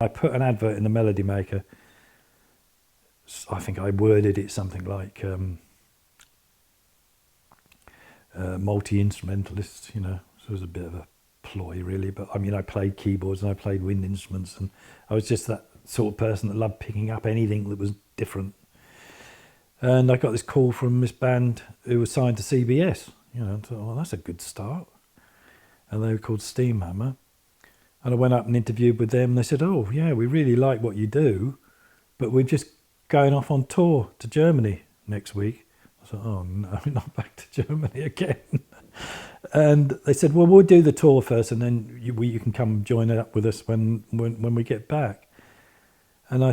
I put an advert in the Melody Maker. I think I worded it something like multi-instrumentalist, you know. So it was a bit of a ploy really, but I mean I played keyboards and I played wind instruments, and I was just that sort of person that loved picking up anything that was different. And I got this call from this band who was signed to CBS, you know. I thought, well, that's a good start. And they were called Steamhammer. And I went up and interviewed with them. They said, oh, yeah, we really like what you do, but we're just going off on tour to Germany next week. I thought, oh, no, not back to Germany again. And they said, well, we'll do the tour first, and then you can come join up with us when we get back. And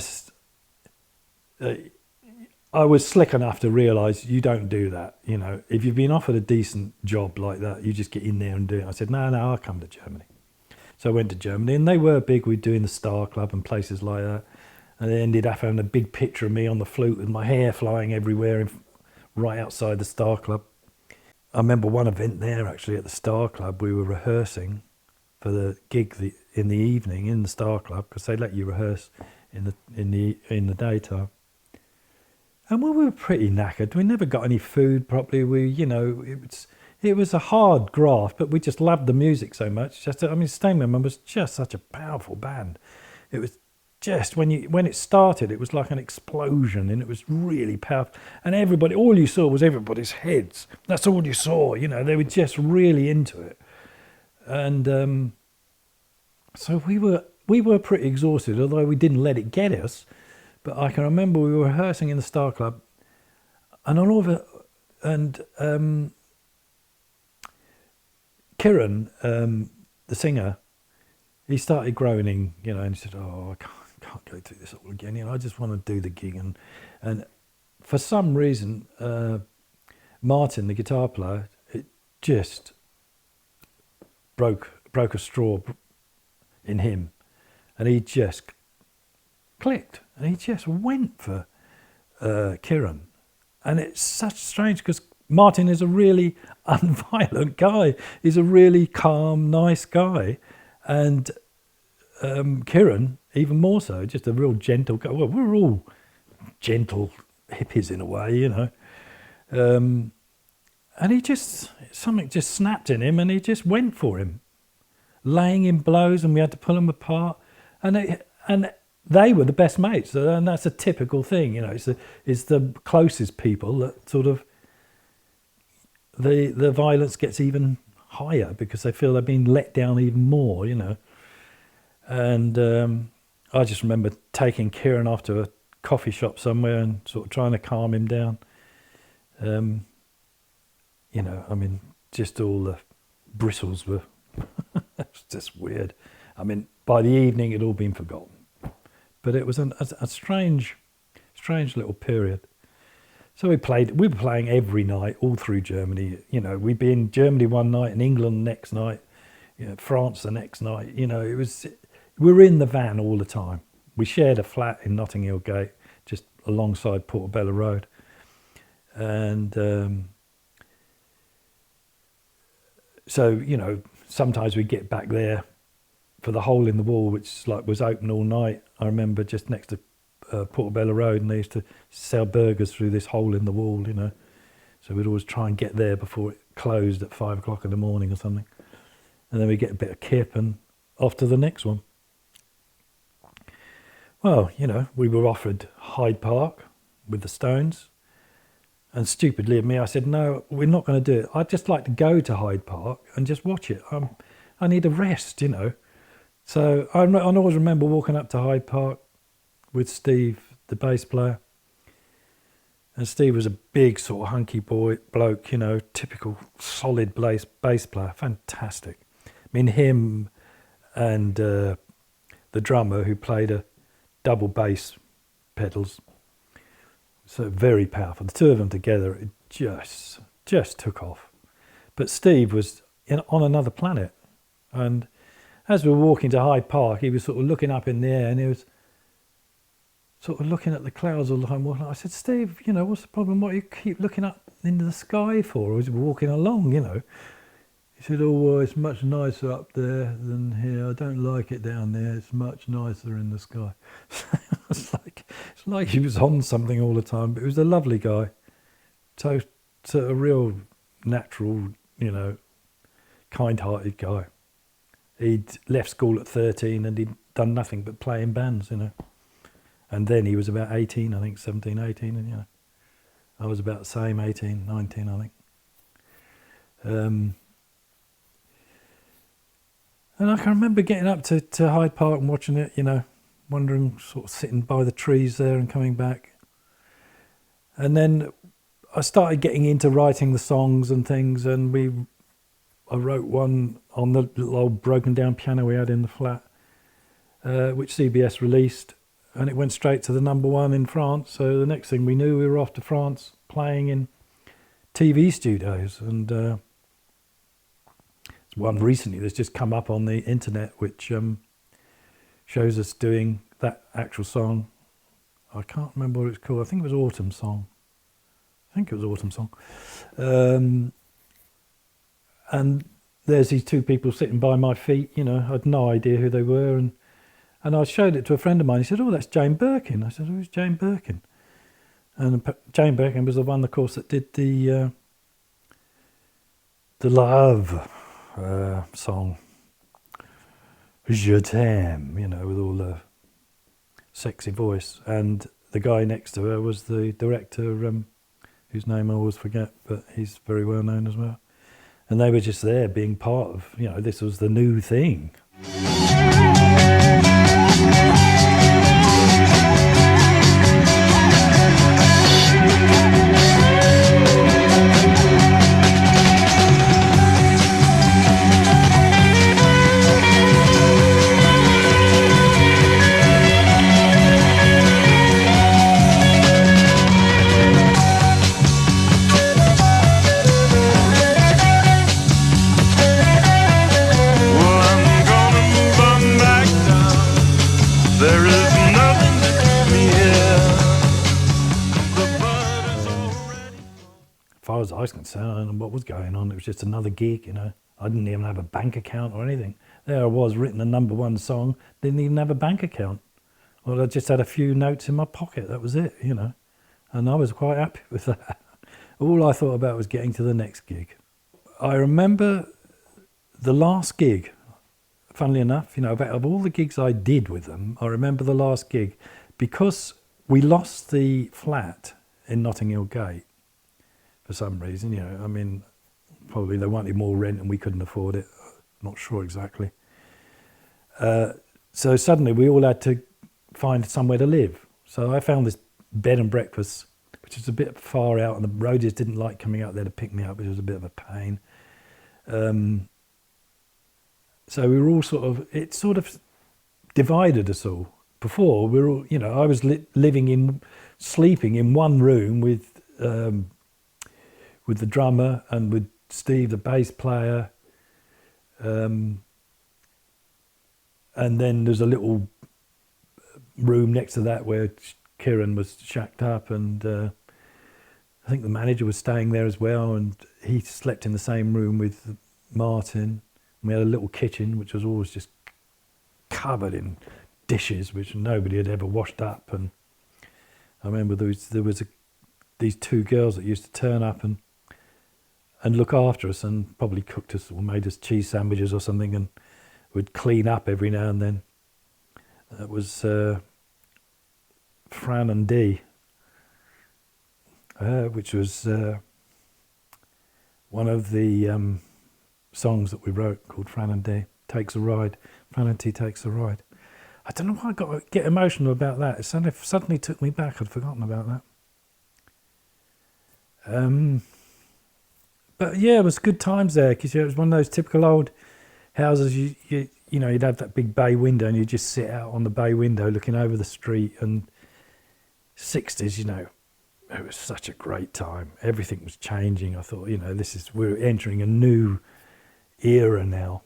I was slick enough to realise you don't do that. You know, if you've been offered a decent job like that, you just get in there and do it. I said, no, I'll come to Germany. So I went to Germany, and they were big with doing the Star Club and places like that. And they ended up having a big picture of me on the flute with my hair flying everywhere right outside the Star Club. I remember one event there actually at the Star Club. We were rehearsing for the gig in the evening in the Star Club, because they let you rehearse in the daytime. And we were pretty knackered. We never got any food properly. It was a hard graft, but we just loved the music so much. Steamhammer was just such a powerful band. It was just, when it started, it was like an explosion, and it was really powerful. And everybody, all you saw was everybody's heads. That's all you saw, you know. They were just really into it. And so we were pretty exhausted, although we didn't let it get us. But I can remember we were rehearsing in the Star Club, and all of it, and Kieran, the singer, he started groaning, you know, and he said, oh, I can't go through this all again, you know, I just want to do the gig. And for some reason, Martin, the guitar player, it just broke a straw in him, and he just clicked, and he just went for Kieran. And it's such strange, because Martin is a really unviolent guy. He's a really calm, nice guy. And Kieran, even more so, just a real gentle guy. Well, we're all gentle hippies in a way, you know. And something just snapped in him, and he just went for him, laying in blows, and we had to pull him apart. And they were the best mates, and that's a typical thing, you know. It's the closest people that sort of, the violence gets even higher, because they feel they're being let down even more, you know. And I just remember taking Kieran off to a coffee shop somewhere and sort of trying to calm him down. You know, I mean, just all the bristles were it's just weird. I mean, by the evening it'd all been forgotten. But it was a strange little period. So we were playing every night all through Germany. You know, we'd be in Germany one night and England the next night, you know, France the next night. You know, we were in the van all the time. We shared a flat in Notting Hill Gate, just alongside Portobello Road. And so, you know, sometimes we'd get back there for the hole in the wall, which was open all night. I remember just next to Portobello Road, and they used to sell burgers through this hole in the wall, you know. So we'd always try and get there before it closed at 5 o'clock in the morning or something. And then we'd get a bit of kip and off to the next one. Well, you know, we were offered Hyde Park with the Stones. And stupidly of me, I said, no, we're not going to do it. I'd just like to go to Hyde Park and just watch it. I need a rest, you know. So I always remember walking up to Hyde Park with Steve, the bass player. And Steve was a big sort of hunky bloke, you know, typical solid bass player, fantastic. I mean, him and the drummer, who played a double bass pedals, so very powerful. The two of them together, it just took off. But Steve was on another planet, and as we were walking to Hyde Park, he was sort of looking up in the air, and he was sort of looking at the clouds all the time. I said, Steve, you know, what's the problem? What do you keep looking up into the sky for? As we're walking along, you know. He said, oh, well, it's much nicer up there than here. I don't like it down there. It's much nicer in the sky. it's like he was on something all the time. But he was a lovely guy. So a real natural, you know, kind-hearted guy. He'd left school at 13 and he'd done nothing but play in bands, you know. And then he was about 18, I think, 17, 18, and, you know, I was about the same, 18, 19, I think. And I can remember getting up to Hyde Park and watching it, you know, wondering, sort of sitting by the trees there and coming back. And then I started getting into writing the songs and things, and I wrote one on the little old broken down piano we had in the flat, which CBS released, and it went straight to the #1 in France. So the next thing we knew, we were off to France playing in TV studios, and one recently that's just come up on the internet, which shows us doing that actual song. I can't remember what it's called. I think it was Autumn Song. And there's these two people sitting by my feet, you know. I had no idea who they were, and I showed it to a friend of mine. He said, oh, that's Jane Birkin. I said, who's Jane Birkin? And Jane Birkin was the one, of course, that did the Love song, Je t'aime, you know, with all the sexy voice. And the guy next to her was the director, whose name I always forget, but he's very well known as well. And they were just there being part of, you know, this was the new thing. As I was concerned, I don't know what was going on. It was just another gig, you know. I didn't even have a bank account or anything. There I was, written a #1 song, didn't even have a bank account. Well, I just had a few notes in my pocket, that was it, you know. And I was quite happy with that. All I thought about was getting to the next gig. I remember the last gig, funnily enough, you know, of all the gigs I did with them, I remember the last gig, because we lost the flat in Notting Hill Gate. For some reason, you know, I mean, probably they wanted more rent and we couldn't afford it. Not sure exactly. So suddenly we all had to find somewhere to live. So I found this bed and breakfast, which is a bit far out, and the roadies didn't like coming out there to pick me up, which was a bit of a pain. So we were all it sort of divided us all. Before, we were all, you know, I was sleeping in one room with the drummer and with Steve, the bass player. And then there's a little room next to that where Kieran was shacked up, and I think the manager was staying there as well, and he slept in the same room with Martin. We had a little kitchen which was always just covered in dishes which nobody had ever washed up. And I remember there was these two girls that used to turn up and look after us, and probably cooked us or made us cheese sandwiches or something, and would clean up every now and then. That was Fran and Dee, which was one of the songs that we wrote, called Fran and Dee Takes a Ride. Fran and Dee Takes a Ride. I don't know why I got to get emotional about that. It suddenly took me back. I'd forgotten about that. But yeah, it was good times there, because it was one of those typical old houses. You know, you'd have that big bay window, and you'd just sit out on the bay window looking over the street. And 60s, you know, it was such a great time. Everything was changing. I thought, you know, we're entering a new era now.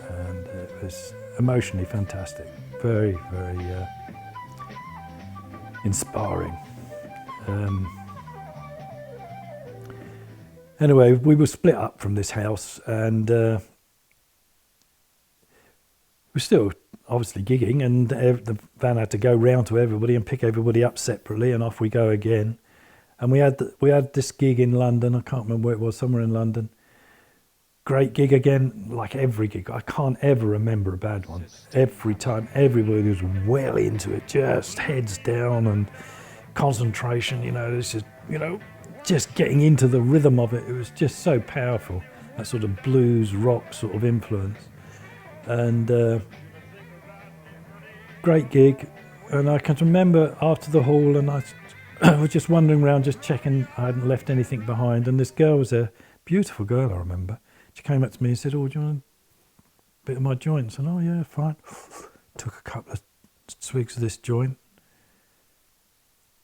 and it was emotionally fantastic, very, very inspiring. Anyway, we were split up from this house, and we're still obviously gigging, and the van had to go round to everybody and pick everybody up separately, and off we go again. And we had this gig in London. I can't remember where it was, somewhere in London. Great gig again, like every gig. I can't ever remember a bad one. Every time, everybody was well into it, just heads down and concentration. This is just getting into the rhythm of it. It was just so powerful. That sort of blues rock sort of influence, and great gig. And I can remember after the hall, and I was just wandering around, just checking I hadn't left anything behind. And this girl was there, beautiful girl, I remember. She came up to me and said, "Oh, do you want a bit of my joints?" And, "Oh, yeah, fine." Took a couple of swigs of this joint.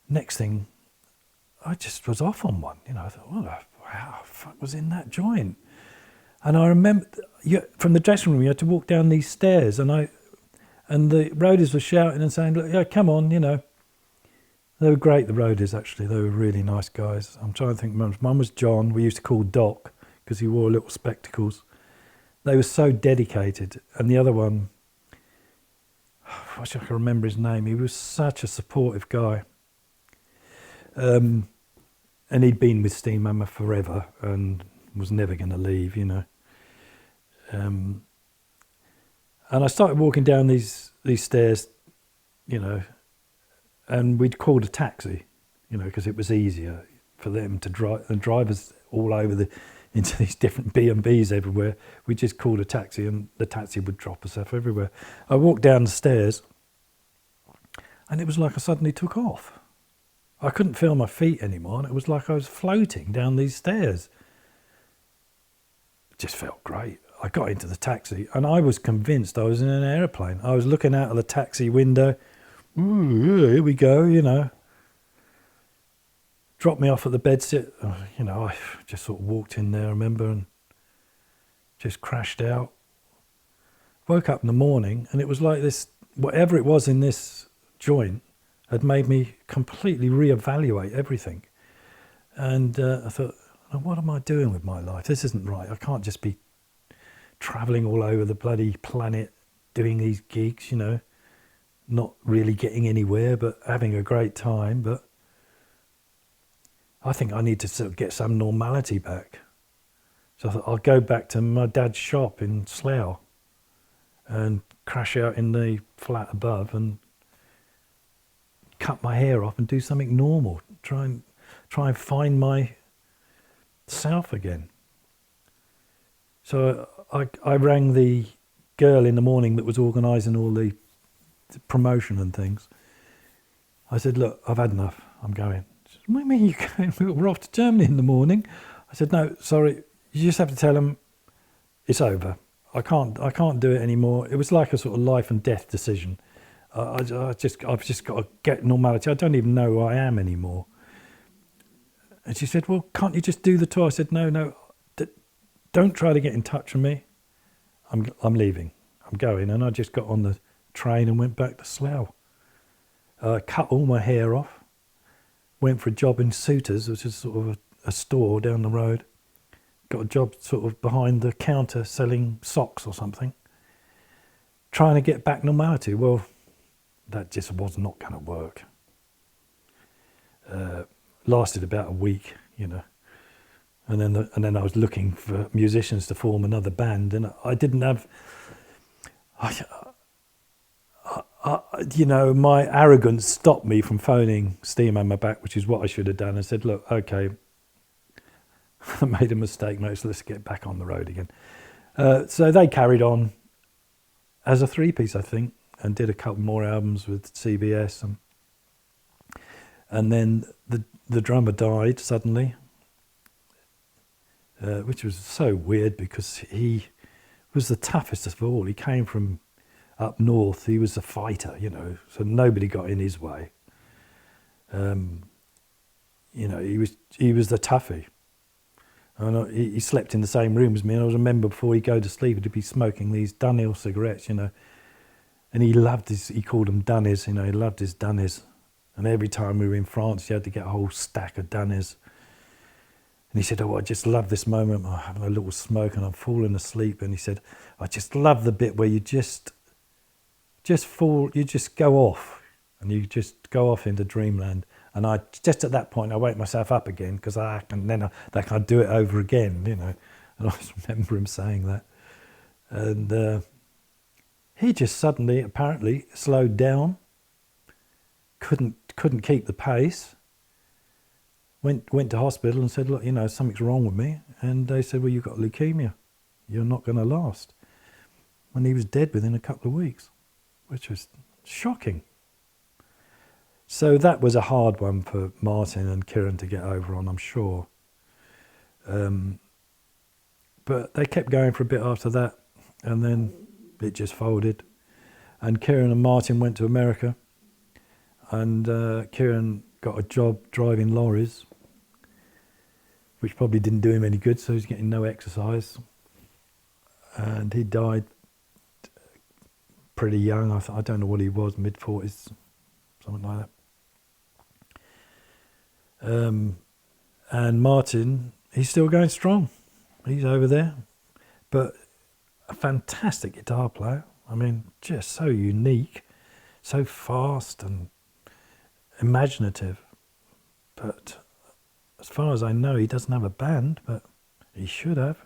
Next thing, I just was off on one. I thought, what the fuck was in that joint? And I remember, from the dressing room, you had to walk down these stairs, and the roadies were shouting and saying, "Look, yeah, come on," They were great, the roadies, actually. They were really nice guys. I'm trying to think. One was John, we used to call Doc, because he wore little spectacles. They were so dedicated. And the other one, I wish I could remember his name. He was such a supportive guy. And he'd been with Steamhammer forever and was never going to leave, And I started walking down these stairs, and we'd called a taxi, because it was easier for them to drive. And drivers all over into these different B&Bs everywhere. We just called a taxi, and the taxi would drop us off everywhere. I walked down the stairs, and it was like I suddenly took off. I couldn't feel my feet anymore, and it was like I was floating down these stairs. It just felt great. I got into the taxi, and I was convinced I was in an airplane. I was looking out of the taxi window. Ooh, here we go, Dropped me off at the bedsit. I just sort of walked in there, I remember, and just crashed out. Woke up in the morning, and it was like this, whatever it was in this joint had made me completely reevaluate everything. And I thought, what am I doing with my life? This isn't right. I can't just be travelling all over the bloody planet doing these gigs, not really getting anywhere, but having a great time. But I think I need to sort of get some normality back. So I thought I'll go back to my dad's shop in Slough and crash out in the flat above and cut my hair off and do something normal. Try and find myself again. So I rang the girl in the morning that was organising all the promotion and things. I said, "Look, I've had enough. I'm going." She said, "What do you mean you're going? We're off to Germany in the morning." I said, "No, sorry. You just have to tell them it's over. I can't do it anymore." It was like a sort of life and death decision. I've just got to get normality. I don't even know who I am anymore. And she said, "Well, can't you just do the tour?" I said, No. Don't try to get in touch with me. I'm leaving. I'm going." And I just got on the train and went back to Slough. Cut all my hair off. Went for a job in Suitors, which is sort of a store down the road. Got a job sort of behind the counter selling socks or something. Trying to get back normality. Well, that just was not going to work. Lasted about a week, and then I was looking for musicians to form another band, and I didn't have. My arrogance stopped me from phoning Steamhammer back, which is what I should have done. I said, "Look, okay, I made a mistake, mate, so let's get back on the road again." So they carried on as a three-piece, I think, and did a couple more albums with CBS. And then the drummer died suddenly, which was so weird because he was the toughest of all. He came from up north. He was a fighter, so nobody got in his way. He was the toughie. And he slept in the same room as me. And I remember before he'd go to sleep, he'd be smoking these Dunhill cigarettes, And he loved he called them Dunnies, he loved his Dunnies. And every time we were in France, he had to get a whole stack of Dunnies. And he said, I just love this moment. I'm having a little smoke and I'm falling asleep. And he said, I just love the bit where you just fall, you just go off. And you just go off into dreamland. And I just at that point, I wake myself up again because I can do it over again, And I just remember him saying that. And he just suddenly, apparently, slowed down. Couldn't keep the pace. Went to hospital and said, look, something's wrong with me. And they said, well, you've got leukemia. You're not going to last. And he was dead within a couple of weeks, which was shocking. So that was a hard one for Martin and Kieran to get over on, I'm sure. But they kept going for a bit after that, and then it just folded. And Kieran and Martin went to America, and Kieran got a job driving lorries, which probably didn't do him any good, so he was getting no exercise. And he died pretty young. I don't know what he was, mid-40s, something like that. And Martin, he's still going strong. He's over there, but a fantastic guitar player. I mean, just so unique, so fast and imaginative. But as far as I know, he doesn't have a band, but he should have.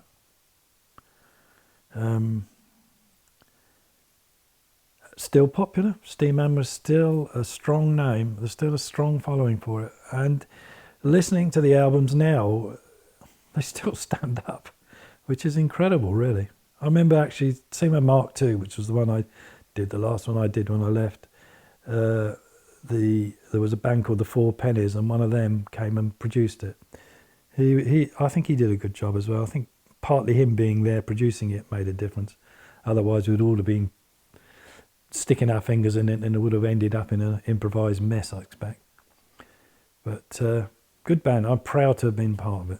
Still popular. Steamhammer is still a strong name. There's still a strong following for it. And listening to the albums now, they still stand up, which is incredible, really. I remember actually seeing my Mark II, which was the one I did, the last one I did when I left. There was a band called the Four Pennies, and one of them came and produced it. I think he did a good job as well. I think partly him being there producing it made a difference. Otherwise, we'd all have been sticking our fingers in it, and it would have ended up in an improvised mess, I expect. But good band. I'm proud to have been part of it.